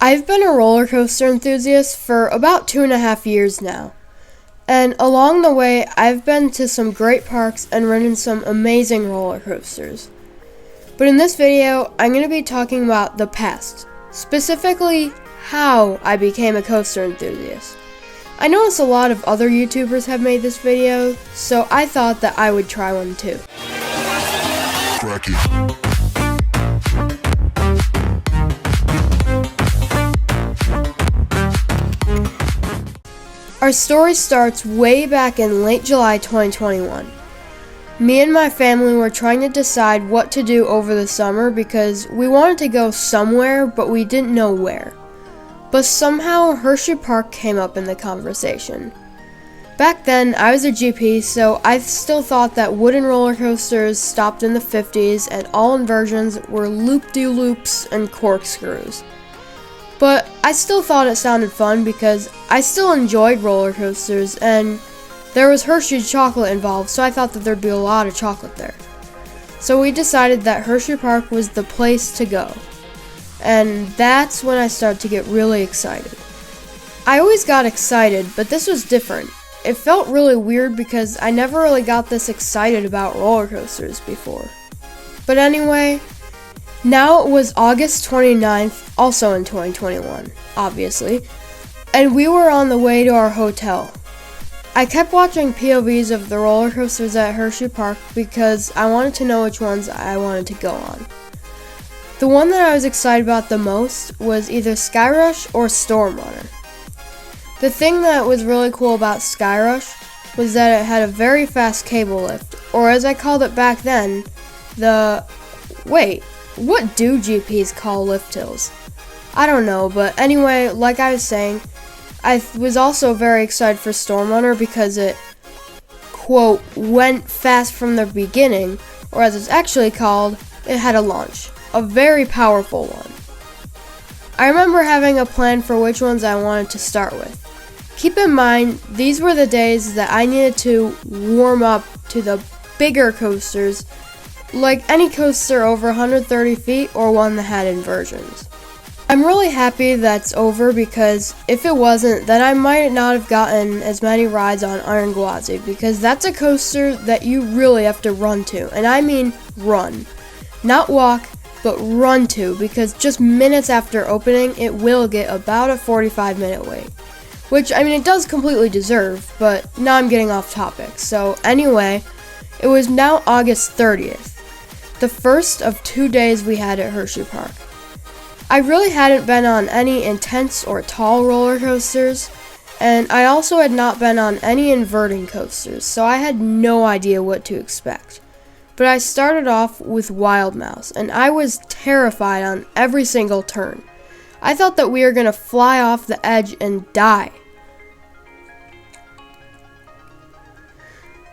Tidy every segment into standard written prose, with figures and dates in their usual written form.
I've been a roller coaster enthusiast for about 2.5 years now. And along the way, I've been to some great parks and ridden some amazing roller coasters. But in this video, I'm going to be talking about the past, specifically how I became a coaster enthusiast. I noticed a lot of other YouTubers have made this video, so I thought that I would try one too. Our story starts way back in late July 2021. Me and my family were trying to decide what to do over the summer because we wanted to go somewhere, but we didn't know where. But somehow Hershey Park came up in the conversation. Back then, I was a GP, so I still thought that wooden roller coasters stopped in the 50s and all inversions were loop-de-loops and corkscrews. But I still thought it sounded fun because I still enjoyed roller coasters and there was Hershey's chocolate involved, so I thought that there'd be a lot of chocolate there. So we decided that Hershey Park was the place to go. And that's when I started to get really excited. I always got excited, but this was different. It felt really weird because I never really got this excited about roller coasters before. But anyway, now it was August 29th, also in 2021, obviously, and we were on the way to our hotel. I kept watching POVs of the roller coasters at Hershey Park because I wanted to know which ones I wanted to go on. The one that I was excited about the most was either Skyrush or Storm Runner. The thing that was really cool about Skyrush was that it had a very fast cable lift, or as I called it back then, what do GPs call lift hills? I don't know, but anyway, like I was saying, I was also very excited for Storm Runner because it, quote, went fast from the beginning, or as it's actually called, it had a launch, a very powerful one. I remember having a plan for which ones I wanted to start with. Keep in mind, these were the days that I needed to warm up to the bigger coasters, like any coaster over 130 feet or one that had inversions. I'm really happy that's over because if it wasn't, then I might not have gotten as many rides on Iron Gwazi because that's a coaster that you really have to run to, and I mean run. Not walk, but run to, because just minutes after opening, it will get about a 45-minute wait. Which, I mean, it does completely deserve, but now I'm getting off topic. So anyway, it was now August 30th. The first of 2 days we had at Hershey Park. I really hadn't been on any intense or tall roller coasters, and I also had not been on any inverting coasters, so I had no idea what to expect. But I started off with Wild Mouse, and I was terrified on every single turn. I thought that we were going to fly off the edge and die.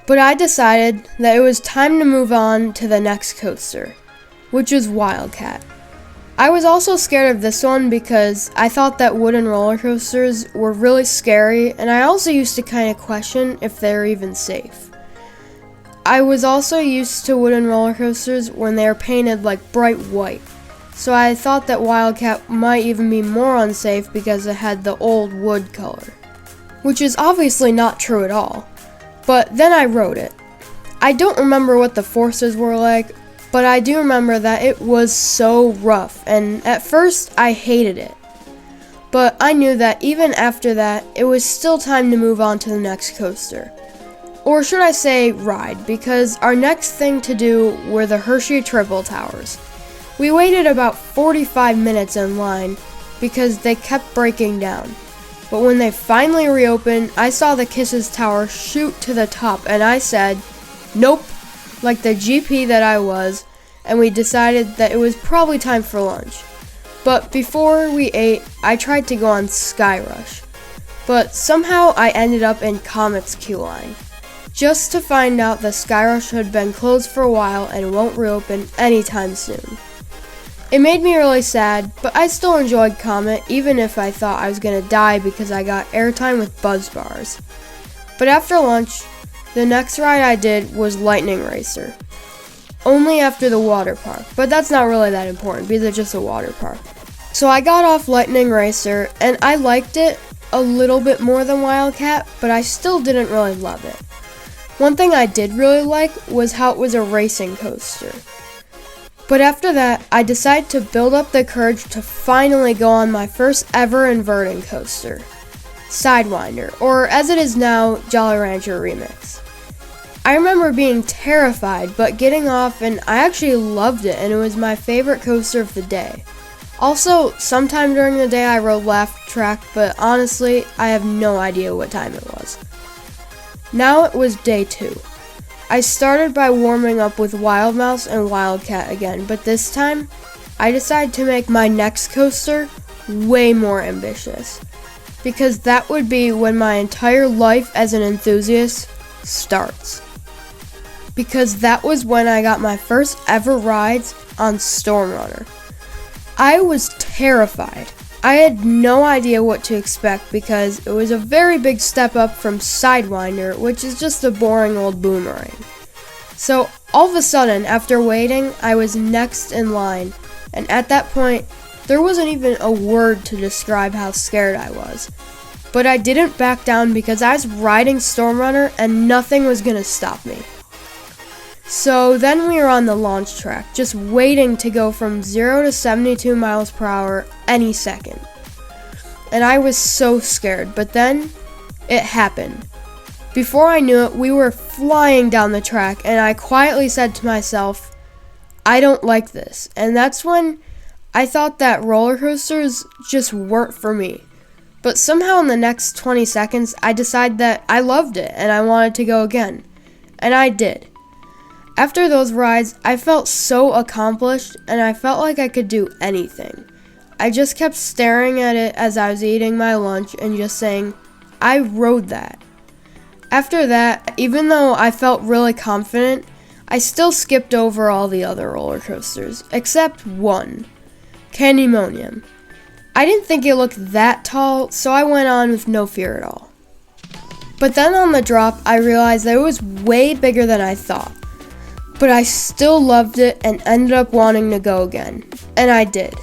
But I decided that it was time to move on to the next coaster, which was Wildcat. I was also scared of this one because I thought that wooden roller coasters were really scary, and I also used to kind of question if they were even safe. I was also used to wooden roller coasters when they were painted like bright white, so I thought that Wildcat might even be more unsafe because it had the old wood color, which is obviously not true at all. But then I rode it. I don't remember what the forces were like, but I do remember that it was so rough, and at first I hated it. But I knew that even after that, it was still time to move on to the next coaster. Or should I say ride, because our next thing to do were the Hershey Triple Towers. We waited about 45 minutes in line because they kept breaking down. But when they finally reopened, I saw the Kisses Tower shoot to the top, and I said, nope, like the GP that I was, and we decided that it was probably time for lunch. But before we ate, I tried to go on Skyrush, but somehow I ended up in Comet's queue line, just to find out the Skyrush had been closed for a while and won't reopen anytime soon. It made me really sad, but I still enjoyed Comet, even if I thought I was going to die because I got airtime with Buzz Bars. But after lunch, the next ride I did was Lightning Racer. Only after the water park, but that's not really that important because it's just a water park. So I got off Lightning Racer, and I liked it a little bit more than Wildcat, but I still didn't really love it. One thing I did really like was how it was a racing coaster. But after that, I decided to build up the courage to finally go on my first ever inverting coaster, Sidewinder, or as it is now, Jolly Rancher Remix. I remember being terrified, but getting off, and I actually loved it, and it was my favorite coaster of the day. Also, sometime during the day I rode Laugh Track, but honestly, I have no idea what time it was. Now it was day 2. I started by warming up with Wild Mouse and Wildcat again, but this time, I decided to make my next coaster way more ambitious, because that would be when my entire life as an enthusiast starts. Because that was when I got my first ever rides on Storm Runner. I was terrified. I had no idea what to expect because it was a very big step up from Sidewinder, which is just a boring old boomerang. So all of a sudden, after waiting, I was next in line, and at that point, there wasn't even a word to describe how scared I was. But I didn't back down because I was riding Storm Runner and nothing was gonna stop me. So then we were on the launch track, just waiting to go from 0 to 72 miles per hour any second. And I was so scared, but then it happened. Before I knew it, we were flying down the track, and I quietly said to myself, I don't like this. And that's when I thought that roller coasters just weren't for me. But somehow in the next 20 seconds, I decided that I loved it and I wanted to go again. And I did. After those rides, I felt so accomplished, and I felt like I could do anything. I just kept staring at it as I was eating my lunch and just saying, I rode that. After that, even though I felt really confident, I still skipped over all the other roller coasters, except one, Candymonium. I didn't think it looked that tall, so I went on with no fear at all. But then on the drop, I realized that it was way bigger than I thought. But I still loved it and ended up wanting to go again. And I did.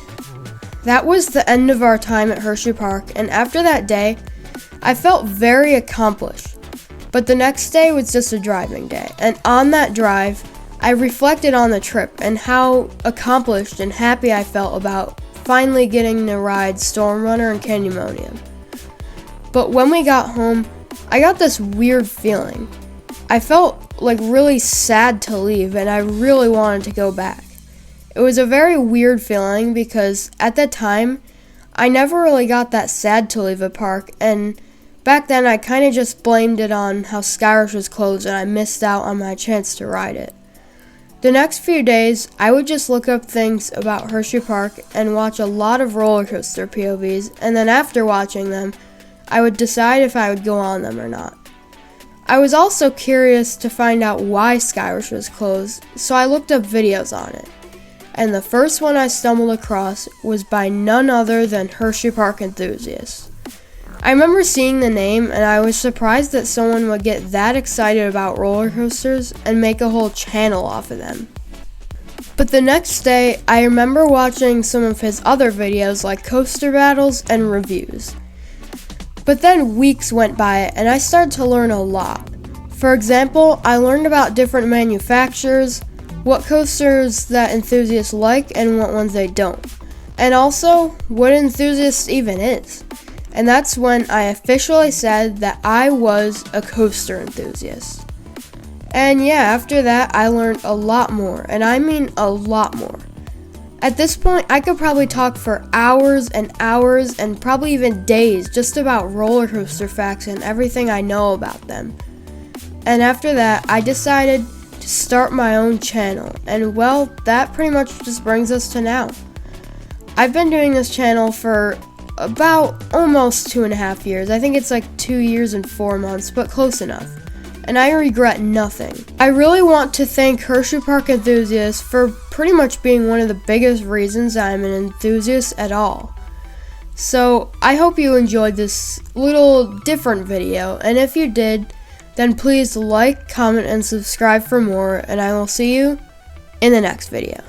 That was the end of our time at Hershey Park, and after that day, I felt very accomplished. But the next day was just a driving day, and on that drive, I reflected on the trip and how accomplished and happy I felt about finally getting to ride Storm Runner and Candymonium. But when we got home, I got this weird feeling. I felt like really sad to leave, and I really wanted to go back. It was a very weird feeling because at that time, I never really got that sad to leave a park, and back then I kind of just blamed it on how Skyrush was closed and I missed out on my chance to ride it. The next few days, I would just look up things about Hershey Park and watch a lot of roller coaster POVs, and then after watching them, I would decide if I would go on them or not. I was also curious to find out why Skyrush was closed, so I looked up videos on it. And the first one I stumbled across was by none other than Hershey Park Enthusiast. I remember seeing the name, and I was surprised that someone would get that excited about roller coasters and make a whole channel off of them. But the next day, I remember watching some of his other videos like coaster battles and reviews. But then weeks went by and I started to learn a lot. For example, I learned about different manufacturers, what coasters that enthusiasts like and what ones they don't, and also what Enthusiast even is. And that's when I officially said that I was a coaster enthusiast. And yeah, after that I learned a lot more, and I mean a lot more. At this point, I could probably talk for hours and hours and probably even days just about roller coaster facts and everything I know about them. And after that, I decided to start my own channel, and well, that pretty much just brings us to now. I've been doing this channel for about almost 2.5 years. I think it's like 2 years and 4 months, but close enough. And I regret nothing. I really want to thank Hershey Park Enthusiast for pretty much being one of the biggest reasons I'm an enthusiast at all. So I hope you enjoyed this little different video, and if you did, then please like, comment, and subscribe for more, and I will see you in the next video.